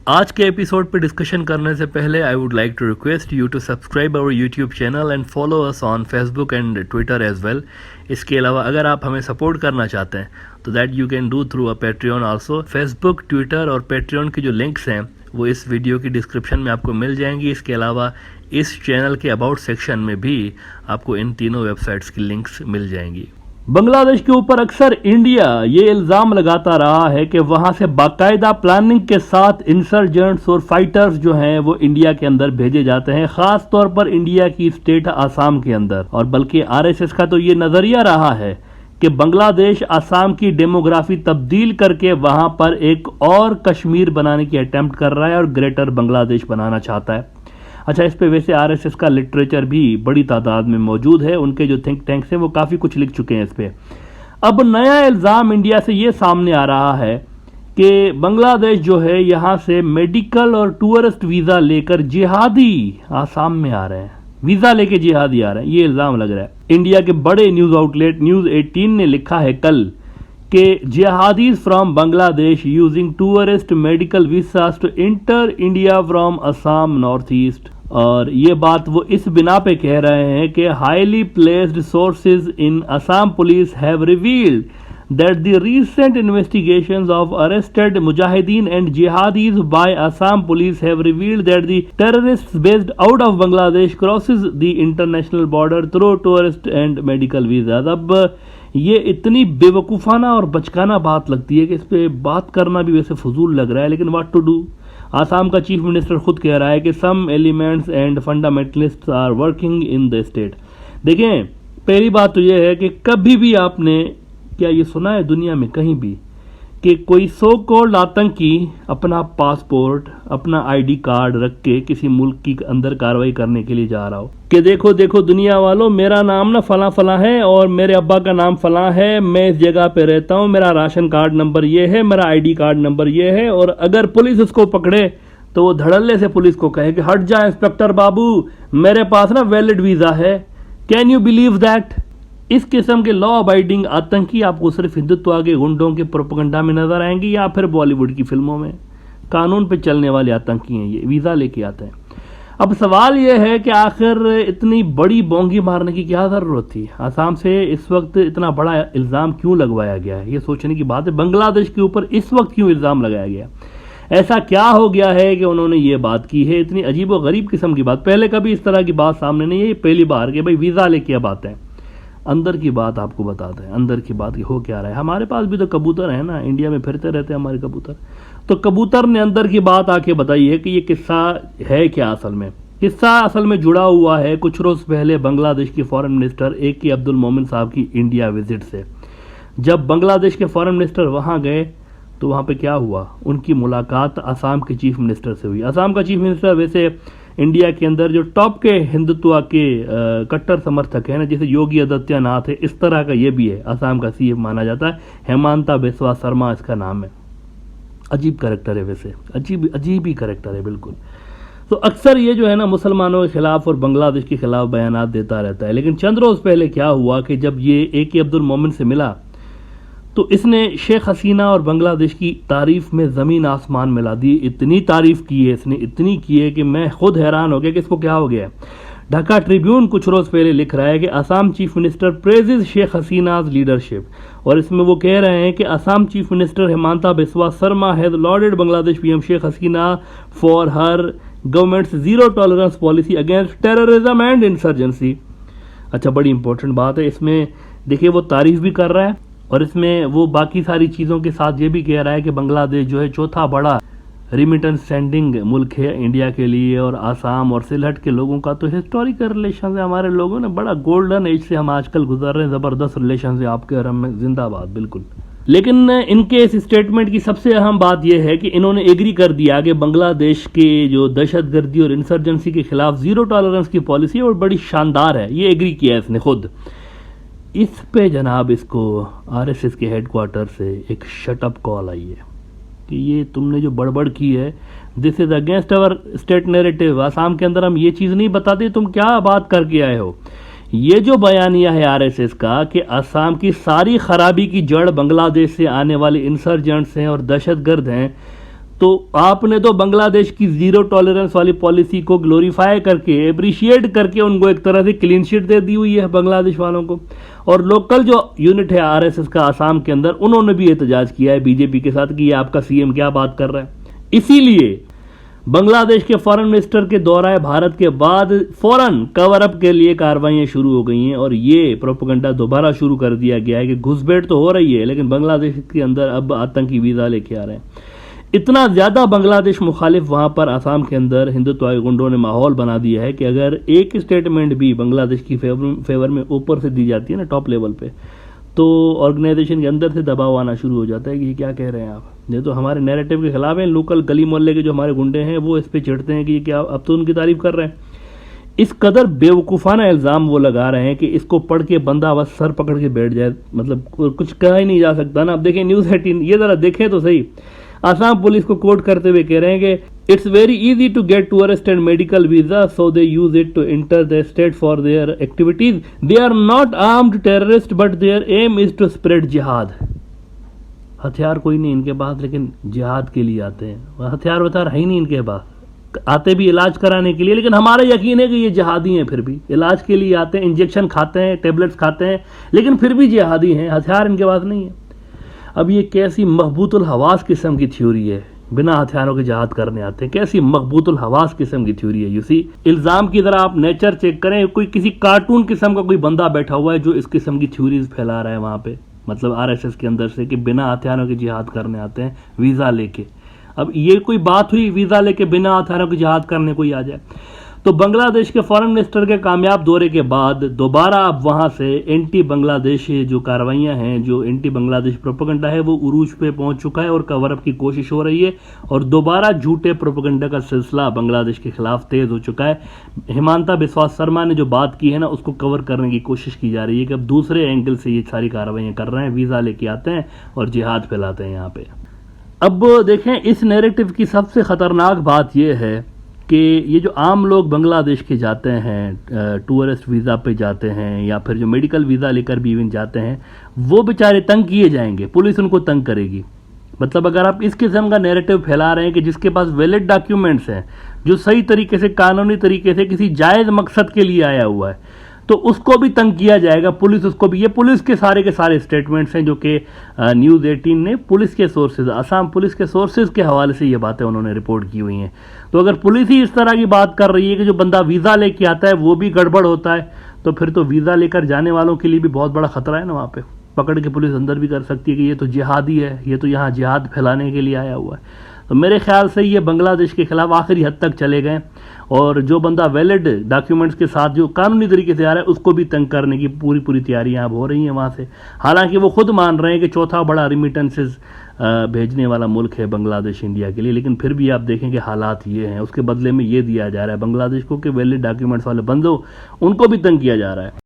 आज के एपिसोड पे डिस्कशन करने से पहले I would like to request you to subscribe our YouTube channel and follow us on Facebook and Twitter as well. इसके अलावा अगर आप हमें सपोर्ट करना चाहते हैं तो that you can do through a Patreon also. Facebook, Twitter और पेट्रियन की जो लिंक्स हैं वो इस वीडियो की डिस्क्रिप्शन में आपको मिल जाएंगी। इसके अलावा इस चैनल के अबाउट सेक्शन में भी आपको इन तीनों वेबसाइट्स की लिंक्स मिल जाएंगी। बांग्लादेश के ऊपर अक्सर इंडिया ये इल्ज़ाम लगाता रहा है कि वहां से बाकायदा प्लानिंग के साथ इंसर्जेंट्स और फाइटर्स जो हैं वो इंडिया के अंदर भेजे जाते हैं, खास तौर पर इंडिया की स्टेट आसाम के अंदर। और बल्कि आरएसएस का तो ये नजरिया रहा है कि बांग्लादेश आसाम की डेमोग्राफी तब्दील करके वहां पर एक और कश्मीर बनाने की अटेम्प्ट कर रहा है और ग्रेटर बांग्लादेश बनाना चाहता है। अच्छा, इस पे वैसे आरएसएस का लिटरेचर भी बड़ी तादाद में मौजूद है, उनके जो थिंक टैंक्स हैं वो काफ़ी कुछ लिख चुके हैं इस पे। अब नया इल्ज़ाम इंडिया से ये सामने आ रहा है कि बांग्लादेश जो है यहाँ से मेडिकल और टूरिस्ट वीज़ा लेकर जिहादी आसाम में आ रहे हैं, वीज़ा लेके जिहादी आ रहे हैं, ये इल्ज़ाम लग रहा है। इंडिया के बड़े न्यूज़ आउटलेट न्यूज़ 18 ने लिखा है कल कि jihadis from Bangladesh using tourist medical visas to enter India from Assam north east. और ये बात वो इस बिना पे कह रहे हैं कि highly placed sources in Assam police have revealed that the recent investigations of arrested mujahideen and jihadis by Assam police have revealed that the terrorists based out of Bangladesh crosses the international border through tourist and medical visas। अब ये इतनी बेवकूफ़ाना और बचकाना बात लगती है कि इस पे बात करना भी वैसे फजूल लग रहा है, लेकिन व्हाट टू डू। आसाम का चीफ मिनिस्टर खुद कह रहा है कि some elements and fundamentalists are working in the state. देखें, पहली बात तो ये है कि कभी भी आपने क्या ये सुना है दुनिया में कहीं भी कि कोई सो कॉल्ड आतंकी अपना पासपोर्ट, अपना आईडी कार्ड रख के किसी मुल्क की अंदर कार्रवाई करने के लिए जा रहा हो कि देखो देखो दुनिया वालों, मेरा नाम ना फला फला है और मेरे अब्बा का नाम फला है, मैं इस जगह पे रहता हूँ, मेरा राशन कार्ड नंबर ये है, मेरा आईडी कार्ड नंबर ये है। और अगर पुलिस उसको पकड़े तो वो धड़ल्ले से पुलिस को कहे कि हट जा इंस्पेक्टर बाबू, मेरे पास ना वैलिड वीज़ा है। Can you believe that? इस किस्म के लॉ अबाइडिंग आतंकी आपको सिर्फ हिंदुत्व के गुंडों के प्रोपेगेंडा में नजर आएंगे या फिर बॉलीवुड की फिल्मों में। कानून पे चलने वाले आतंकी हैं ये, वीज़ा लेके आते हैं। अब सवाल ये है कि आखिर इतनी बड़ी बोंगी मारने की क्या ज़रूरत थी? आसाम से इस वक्त इतना बड़ा इल्ज़ाम क्यों लगवाया गया है, ये सोचने की बात है। बांग्लादेश के ऊपर इस वक्त क्यों इल्ज़ाम लगाया गया? ऐसा क्या हो गया है कि उन्होंने ये बात की है? इतनी अजीब और गरीब किस्म की बात, पहले कभी इस तरह की बात सामने नहीं है, ये पहली बार कि भाई वीज़ा लेके अब आते हैं। अंदर की बात आपको बताते हैं, अंदर की बात हो क्या रहा है। हमारे पास भी तो कबूतर है ना, इंडिया में फिरते रहते हैं हमारे कबूतर। तो कबूतर ने अंदर की बात आके बताई है कि ये किस्सा है क्या। असल में किस्सा असल में जुड़ा हुआ है कुछ रोज़ पहले बांग्लादेश के फॉरेन मिनिस्टर AK अब्दुल मोमिन साहब की इंडिया विजिट से। जब बांग्लादेश के फॉरेन मिनिस्टर वहाँ गए तो वहाँ पे क्या हुआ, उनकी मुलाकात असम के चीफ मिनिस्टर से हुई। असम का चीफ मिनिस्टर वैसे इंडिया के अंदर जो टॉप के हिंदुत्व के कट्टर समर्थक है ना, जैसे योगी आदित्यनाथ है, इस तरह का ये भी है, असम का CM माना जाता है। हेमंता बिस्वा शर्मा इसका नाम है। अजीब कैरेक्टर है, वैसे अजीब ही कैरेक्टर है बिल्कुल। तो अक्सर ये जो है ना मुसलमानों के खिलाफ और बांग्लादेश के खिलाफ बयानात देता रहता है। लेकिन चंद रोज़ पहले क्या हुआ कि जब ये AK अब्दुल मोमिन से मिला तो इसने शेख हसीना और बांग्लादेश की तारीफ में ज़मीन आसमान मिला दी। इतनी तारीफ की है इसने, इतनी की है कि मैं खुद हैरान हो गया कि इसको क्या हो गया है। ढाका ट्रिब्यून कुछ रोज़ पहले लिख रहा है कि Assam chief minister praises Sheikh Hasina's leadership, और इसमें वो कह रहे हैं कि Assam chief minister Himanta Biswa Sarma has lauded Bangladesh PM Sheikh Hasina for her government's zero tolerance policy against terrorism and insurgency. अच्छा, बड़ी इंपॉर्टेंट बात है इसमें, देखिए वो तारीफ भी कर रहा है और इसमें वो बाकी सारी चीज़ों के साथ ये भी कह रहा है कि बांग्लादेश जो है चौथा बड़ा रिमिटेंस सेंडिंग मुल्क है इंडिया के लिए, और आसाम और सिलहट के लोगों का तो हिस्टोरिकल रिलेशन है हमारे लोगों ने, बड़ा गोल्डन एज से हम आजकल गुजर रहे हैं, ज़बरदस्त रिलेशन है आपके और हम में, जिंदाबाद बिल्कुल। लेकिन इनके इस स्टेटमेंट की सबसे अहम बात यह है कि इन्होंने एग्री कर दिया कि बांग्लादेश के जो दहशतगर्दी और इंसर्जेंसी के खिलाफ ज़ीरो टॉलरेंस की पॉलिसी है और बड़ी शानदार है, ये एग्री किया है इसने खुद। इस पे जनाब इसको RSS के हेडक्वार्टर से एक शटअप कॉल आई है कि ये तुमने जो बड़बड़ की है, this is against our state narrative. Assam के अंदर हम ये चीज़ नहीं बताते, तुम क्या बात करके आए हो। ये जो बयानिया है RSS का कि असम की सारी खराबी की जड़ बांग्लादेश से आने वाले इंसर्जेंट्स हैं और दहशतगर्द हैं, तो आपने तो बांग्लादेश की जीरो टॉलरेंस वाली पॉलिसी को ग्लोरीफाई करके, एप्रिशिएट करके उनको एक तरह से क्लीन शीट दे दी हुई है बांग्लादेश वालों को। और लोकल जो यूनिट है आरएसएस का आसाम के अंदर, उन्होंने भी एहतजाज किया है बीजेपी के साथ कि ये आपका सीएम क्या बात कर रहा है। इसीलिए बांग्लादेश के फॉरेन मिनिस्टर के दौरा भारत के बाद फौरन कवर अप के लिए कार्रवाइयां शुरू हो गई हैं और ये प्रोपेगेंडा दोबारा शुरू कर दिया गया है कि घुसपैठ तो हो रही है लेकिन बांग्लादेश के अंदर अब आतंकी वीजा लेके आ रहे हैं। इतना ज्यादा बांग्लादेश मुखालिफ वहां पर आसाम के अंदर हिंदुत्व गुंडों ने माहौल बना दिया है कि अगर एक स्टेटमेंट भी बांग्लादेश की फेवर में ऊपर से दी जाती है ना टॉप लेवल पे, तो ऑर्गेनाइजेशन के अंदर से दबाव आना शुरू हो जाता है कि ये क्या कह रहे हैं आप, ये तो हमारे नैरेटिव के खिलाफ है। लोकल गली मोहल्ले के जो हमारे गुंडे हैं वो इस पे चिढ़ते हैं कि ये क्या, अब तो उनकी तारीफ कर रहे हैं। इस कदर बेवकूफ़ाना इल्ज़ाम वो लगा रहे हैं कि इसको पढ़ के बंदा बस सर पकड़ के बैठ जाए, मतलब कुछ कहा ही नहीं जा सकता ना। अब देखें न्यूज़ 18, ये ज़रा देखें तो सही। आसाम पुलिस को कोट करते हुए कह रहे हैं कि it's very easy to get tourist and medical visa so they use it to enter the state for their activities. They are not armed terrorist but their aim is to spread jihad. हथियार कोई नहीं इनके पास, लेकिन जिहाद के लिए आते हैं। हथियार वथियार है ही नहीं इनके पास, आते भी इलाज कराने के लिए, लेकिन हमारा यकीन है कि ये जिहादी हैं। फिर भी इलाज के लिए आते हैं, इंजेक्शन खाते हैं, टेबलेट्स खाते हैं, लेकिन फिर भी जिहादी हैं, हथियार इनके पास नहीं है। अब ये कैसी मखबूतुल हवास किस्म की थ्योरी है, बिना हथियारों के जिहाद करने आते हैं, कैसी मखबूतुल हवास किस्म की थ्योरी है। यूसी इल्ज़ाम की तरह आप नेचर चेक करें, कोई किसी कार्टून किस्म का कोई बंदा बैठा हुआ है जो इस किस्म की थ्योरीज फैला रहा है वहाँ पे, मतलब आरएसएस के अंदर से, कि बिना हथियारों के जिहाद करने आते हैं वीज़ा लेके। अब ये कोई बात हुई वीज़ा लेके बिना हथियारों के जिहाद करने कोई आ जाए? तो बांग्लादेश के फॉरेन मिनिस्टर के कामयाब दौरे के बाद दोबारा अब वहां से एंटी बांग्लादेश जो कार्रवाइयां हैं, जो एंटी बांग्लादेश प्रोपेगेंडा है, वो उरूज पे पहुंच चुका है और कवर अप की कोशिश हो रही है और दोबारा झूठे प्रोपेगेंडा का सिलसिला बांग्लादेश के खिलाफ तेज हो चुका है। हिमांता बिस्वा शर्मा ने जो बात की है ना, उसको कवर करने की कोशिश की जा रही है कि अब दूसरे एंगल से ये सारी कार्रवाइयां कर रहे हैं, वीज़ा लेके आते हैं और जिहाद फैलाते हैं यहाँ पे। अब देखें, इस नैरेटिव की सबसे खतरनाक बात यह है कि ये जो आम लोग बांग्लादेश के जाते हैं, टूरिस्ट वीज़ा पे जाते हैं या फिर जो मेडिकल वीज़ा लेकर भी इवन जाते हैं, वो बेचारे तंग किए जाएंगे, पुलिस उनको तंग करेगी। मतलब अगर आप इस किस्म का नैरेटिव फैला रहे हैं कि जिसके पास वैलिड डॉक्यूमेंट्स हैं, जो सही तरीके से कानूनी तरीके से किसी जायज़ मकसद के लिए आया हुआ है, तो उसको भी तंग किया जाएगा, पुलिस उसको भी। ये पुलिस के सारे स्टेटमेंट्स हैं जो कि न्यूज़ 18 ने पुलिस के सोर्सेज, आसाम पुलिस के सोर्सेज के हवाले से ये बातें उन्होंने रिपोर्ट की हुई हैं। तो अगर पुलिस ही इस तरह की बात कर रही है कि जो बंदा वीज़ा लेके आता है वो भी गड़बड़ होता है, तो फिर तो वीज़ा लेकर जाने वालों के लिए भी बहुत बड़ा खतरा है ना। वहाँ पे पकड़ के पुलिस अंदर भी कर सकती है कि ये तो जिहादी है, ये तो यहाँ जिहाद फैलाने के लिए आया हुआ है। तो मेरे ख्याल से ये बांग्लादेश के खिलाफ आखिरी हद तक चले गए और जो बंदा वैलिड डॉक्यूमेंट्स के साथ जो कानूनी तरीके से आ रहा है उसको भी तंग करने की पूरी तैयारियां अब हो रही हैं वहाँ से। हालांकि वो खुद मान रहे हैं कि चौथा बड़ा रिमिटेंसेस भेजने वाला मुल्क है बांग्लादेश इंडिया के लिए, लेकिन फिर भी आप देखें कि हालात ये हैं, उसके बदले में ये दिया जा रहा है बांग्लादेश को कि वैलिड डॉक्यूमेंट्स वाले बंदों उनको भी तंग किया जा रहा है।